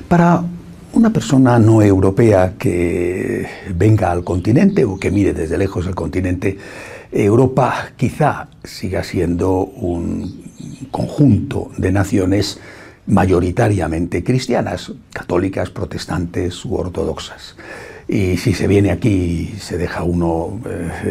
Para una persona no europea que venga al continente o que mire desde lejos el continente, Europa quizá siga siendo un conjunto de naciones mayoritariamente cristianas, católicas, protestantes u ortodoxas. Y si se viene aquí y se deja uno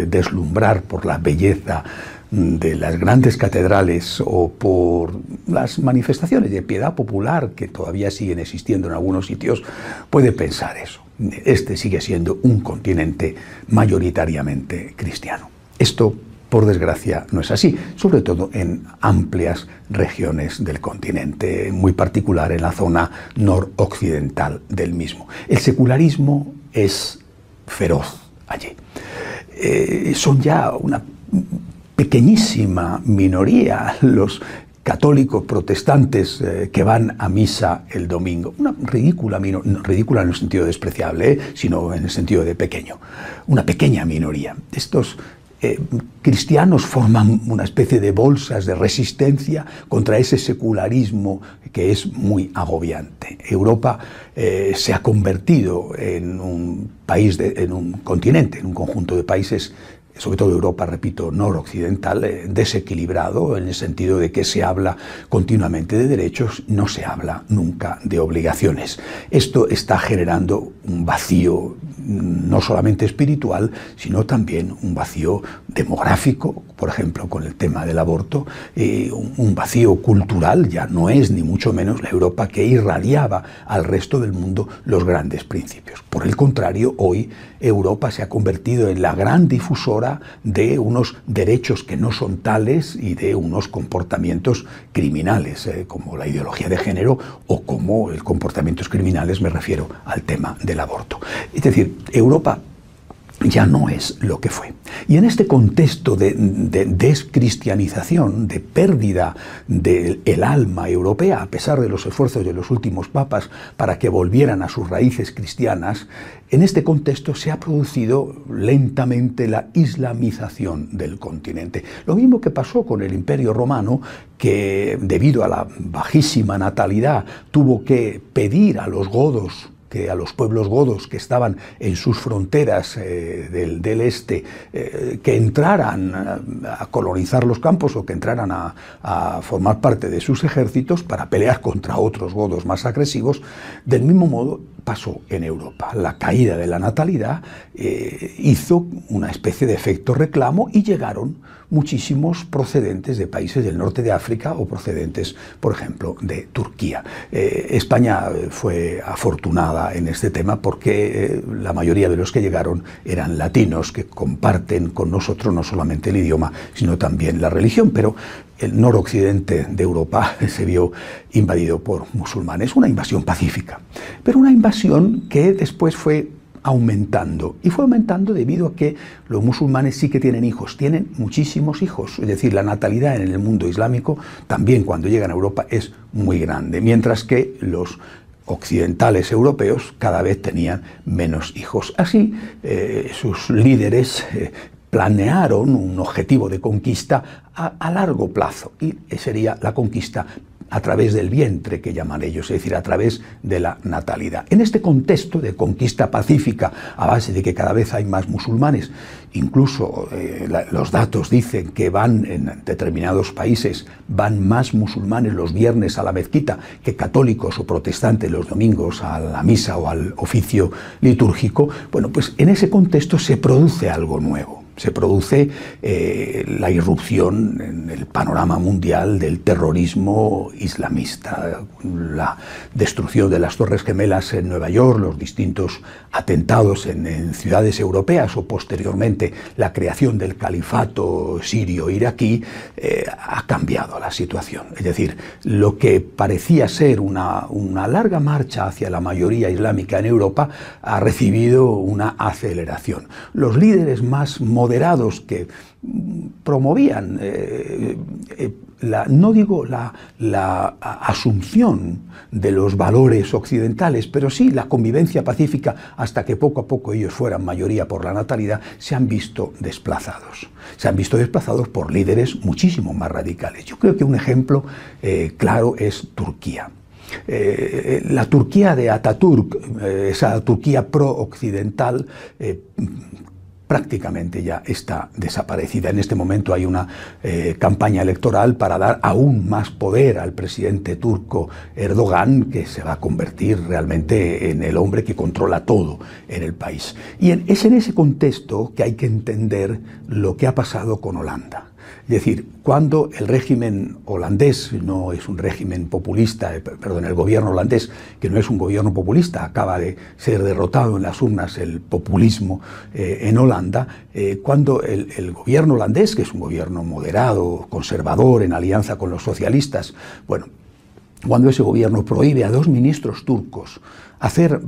deslumbrar por la belleza de las grandes catedrales o por las manifestaciones de piedad popular que todavía siguen existiendo en algunos sitios, puede pensar eso. Este sigue siendo un continente mayoritariamente cristiano. Esto, por desgracia, no es así, sobre todo en amplias regiones del continente, muy particular en la zona noroccidental del mismo. El secularismo es feroz allí. Son ya una pequeñísima minoría los católicos protestantes que van a misa el domingo. Una ridícula en el sentido despreciable, sino en el sentido de pequeño. Una pequeña minoría. Estos cristianos forman una especie de bolsas de resistencia contra ese secularismo que es muy agobiante. Europa se ha convertido en un país, en un continente, en un conjunto de países, sobre todo Europa, repito, noroccidental, desequilibrado en el sentido de que se habla continuamente de derechos, no se habla nunca de obligaciones. Esto está generando un vacío no solamente espiritual, sino también un vacío demográfico, por ejemplo, con el tema del aborto, un vacío cultural. Ya no es ni mucho menos la Europa que irradiaba al resto del mundo los grandes principios. Por el contrario, hoy Europa se ha convertido en la gran difusora de unos derechos que no son tales y de unos comportamientos criminales, como la ideología de género o como comportamientos criminales, me refiero al tema del aborto. Es decir, Europa ya no es lo que fue. Y en este contexto de descristianización, de pérdida del alma europea, a pesar de los esfuerzos de los últimos papas para que volvieran a sus raíces cristianas, en este contexto se ha producido lentamente la islamización del continente. Lo mismo que pasó con el Imperio Romano, que debido a la bajísima natalidad tuvo que pedir a los godos, a los pueblos godos que estaban en sus fronteras del este, que entraran a colonizar los campos o que entraran a formar parte de sus ejércitos para pelear contra otros godos más agresivos. Del mismo modo pasó en Europa. La caída de la natalidad hizo una especie de efecto reclamo y llegaron muchísimos procedentes de países del norte de África o procedentes, por ejemplo, de Turquía. España fue afortunada en este tema porque la mayoría de los que llegaron eran latinos que comparten con nosotros no solamente el idioma, sino también la religión, pero el noroccidente de Europa se vio invadido por musulmanes, una invasión pacífica, pero una invasión que después fue aumentando, y fue aumentando debido a que los musulmanes sí que tienen hijos, tienen muchísimos hijos, es decir, la natalidad en el mundo islámico también cuando llegan a Europa es muy grande, mientras que los occidentales europeos cada vez tenían menos hijos. Así, sus líderes planearon un objetivo de conquista a largo plazo, y sería la conquista a través del vientre, que llaman ellos, es decir, a través de la natalidad. En este contexto de conquista pacífica, a base de que cada vez hay más musulmanes, incluso los datos dicen que van en determinados países, van más musulmanes los viernes a la mezquita que católicos o protestantes los domingos a la misa o al oficio litúrgico. Bueno, pues en ese contexto se produce algo nuevo. Se produce la irrupción en el panorama mundial del terrorismo islamista, la destrucción de las Torres Gemelas en Nueva York, los distintos atentados en ciudades europeas o posteriormente la creación del califato sirio-iraquí ha cambiado la situación. Es decir, lo que parecía ser una larga marcha hacia la mayoría islámica en Europa ha recibido una aceleración. Los líderes más moderados que promovían no digo la asunción de los valores occidentales, pero sí la convivencia pacífica hasta que poco a poco ellos fueran mayoría por la natalidad, se han visto desplazados. Se han visto desplazados por líderes muchísimo más radicales. Yo creo que un ejemplo claro es Turquía. La Turquía de Atatürk, esa Turquía pro-occidental, prácticamente ya está desaparecida. En este momento hay una campaña electoral para dar aún más poder al presidente turco Erdogan, que se va a convertir realmente en el hombre que controla todo en el país. Y es en ese contexto que hay que entender lo que ha pasado con Holanda. Es decir, cuando el régimen holandés no es un régimen populista, perdón, el gobierno holandés, que no es un gobierno populista, acaba de ser derrotado en las urnas el populismo en Holanda, cuando el gobierno holandés, que es un gobierno moderado, conservador, en alianza con los socialistas, bueno, cuando ese gobierno prohíbe a 2 ministros turcos hacer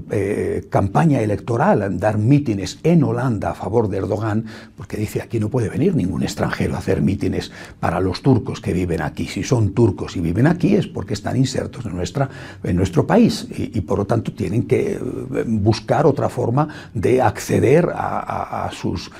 campaña electoral, dar mítines en Holanda a favor de Erdogan, porque dice aquí no puede venir ningún extranjero a hacer mítines para los turcos que viven aquí. Si son turcos y viven aquí es porque están insertos en nuestro país y por lo tanto tienen que buscar otra forma de acceder a sus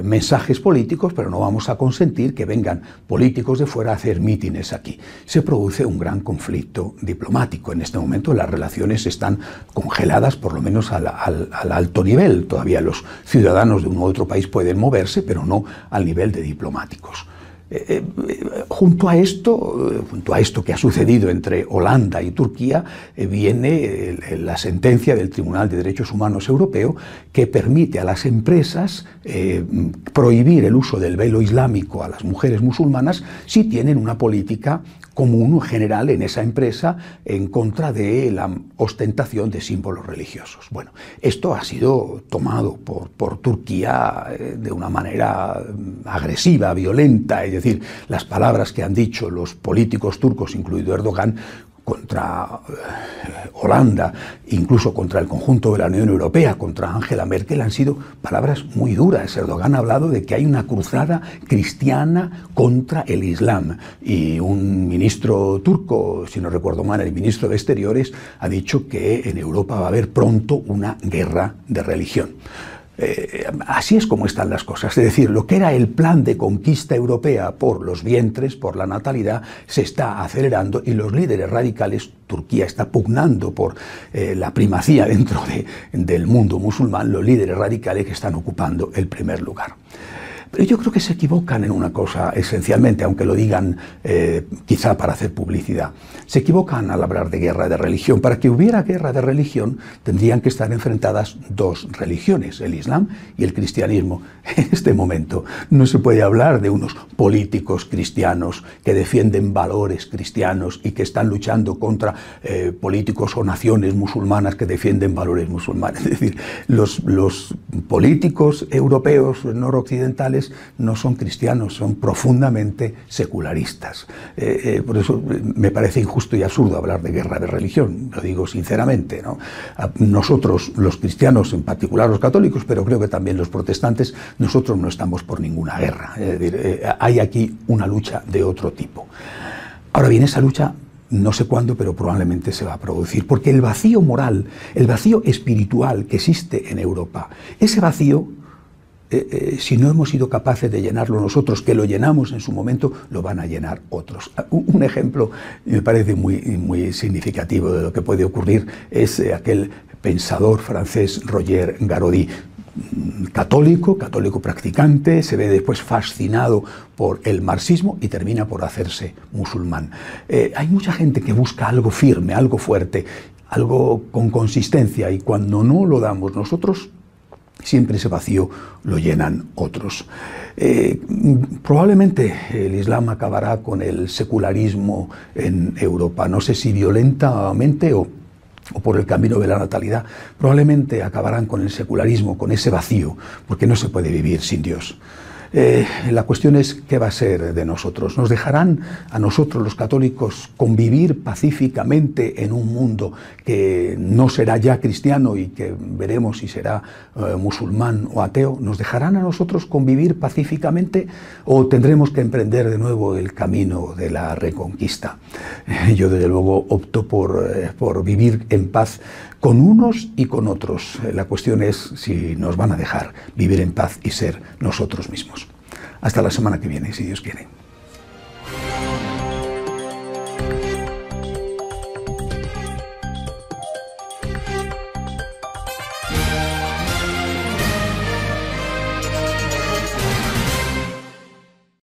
mensajes políticos, pero no vamos a consentir que vengan políticos de fuera a hacer mítines aquí. Se produce un gran conflicto diplomático. En este momento las relaciones están congeladas, por lo menos al alto nivel. Todavía los ciudadanos de un u otro país pueden moverse, pero no al nivel de diplomáticos. Junto a esto que ha sucedido entre Holanda y Turquía, viene la sentencia del Tribunal de Derechos Humanos Europeo, que permite a las empresas prohibir el uso del velo islámico a las mujeres musulmanas si tienen una política común general en esa empresa en contra de la ostentación de símbolos religiosos. Bueno, esto ha sido tomado por Turquía de una manera agresiva, violenta, es decir, las palabras que han dicho los políticos turcos, incluido Erdogan, contra Holanda, incluso contra el conjunto de la Unión Europea, contra Angela Merkel, han sido palabras muy duras. Erdogan ha hablado de que hay una cruzada cristiana contra el Islam, y un ministro turco, si no recuerdo mal, el ministro de Exteriores, ha dicho que en Europa va a haber pronto una guerra de religión. Así es como están las cosas. Es decir, lo que era el plan de conquista europea por los vientres, por la natalidad, se está acelerando y los líderes radicales, Turquía está pugnando por la primacía dentro del mundo musulmán, los líderes radicales que están ocupando el primer lugar. Pero yo creo que se equivocan en una cosa esencialmente, aunque lo digan quizá para hacer publicidad. Se equivocan al hablar de guerra de religión. Para que hubiera guerra de religión tendrían que estar enfrentadas 2 religiones, el Islam y el cristianismo. En este momento no se puede hablar de unos políticos cristianos que defienden valores cristianos y que están luchando contra políticos o naciones musulmanas que defienden valores musulmanes. Es decir, los políticos europeos noroccidentales no son cristianos, son profundamente secularistas. Por eso me parece injusto y absurdo hablar de guerra de religión, lo digo sinceramente, ¿no? Nosotros, los cristianos, en particular los católicos, pero creo que también los protestantes, nosotros no estamos por ninguna guerra. Es decir, hay aquí una lucha de otro tipo. Ahora bien, esa lucha no sé cuándo, pero probablemente se va a producir, porque el vacío moral, el vacío espiritual que existe en Europa, ese vacío, si no hemos sido capaces de llenarlo nosotros, que lo llenamos en su momento, lo van a llenar otros. Un ejemplo me parece muy significativo de lo que puede ocurrir es aquel pensador francés Roger Garaudy, católico practicante, se ve después fascinado por el marxismo y termina por hacerse musulmán. Hay mucha gente que busca algo firme, algo fuerte, algo con consistencia, y cuando no lo damos nosotros, siempre ese vacío lo llenan otros. Probablemente el Islam acabará con el secularismo en Europa, no sé si violentamente o por el camino de la natalidad. Probablemente acabarán con el secularismo, con ese vacío, porque no se puede vivir sin Dios. La cuestión es qué va a ser de nosotros. ¿Nos dejarán a nosotros los católicos convivir pacíficamente en un mundo que no será ya cristiano y que veremos si será musulmán o ateo? ¿Nos dejarán a nosotros convivir pacíficamente o tendremos que emprender de nuevo el camino de la reconquista? Yo desde luego opto por vivir en paz con unos y con otros. La cuestión es si nos van a dejar vivir en paz y ser nosotros mismos. Hasta la semana que viene, si Dios quiere.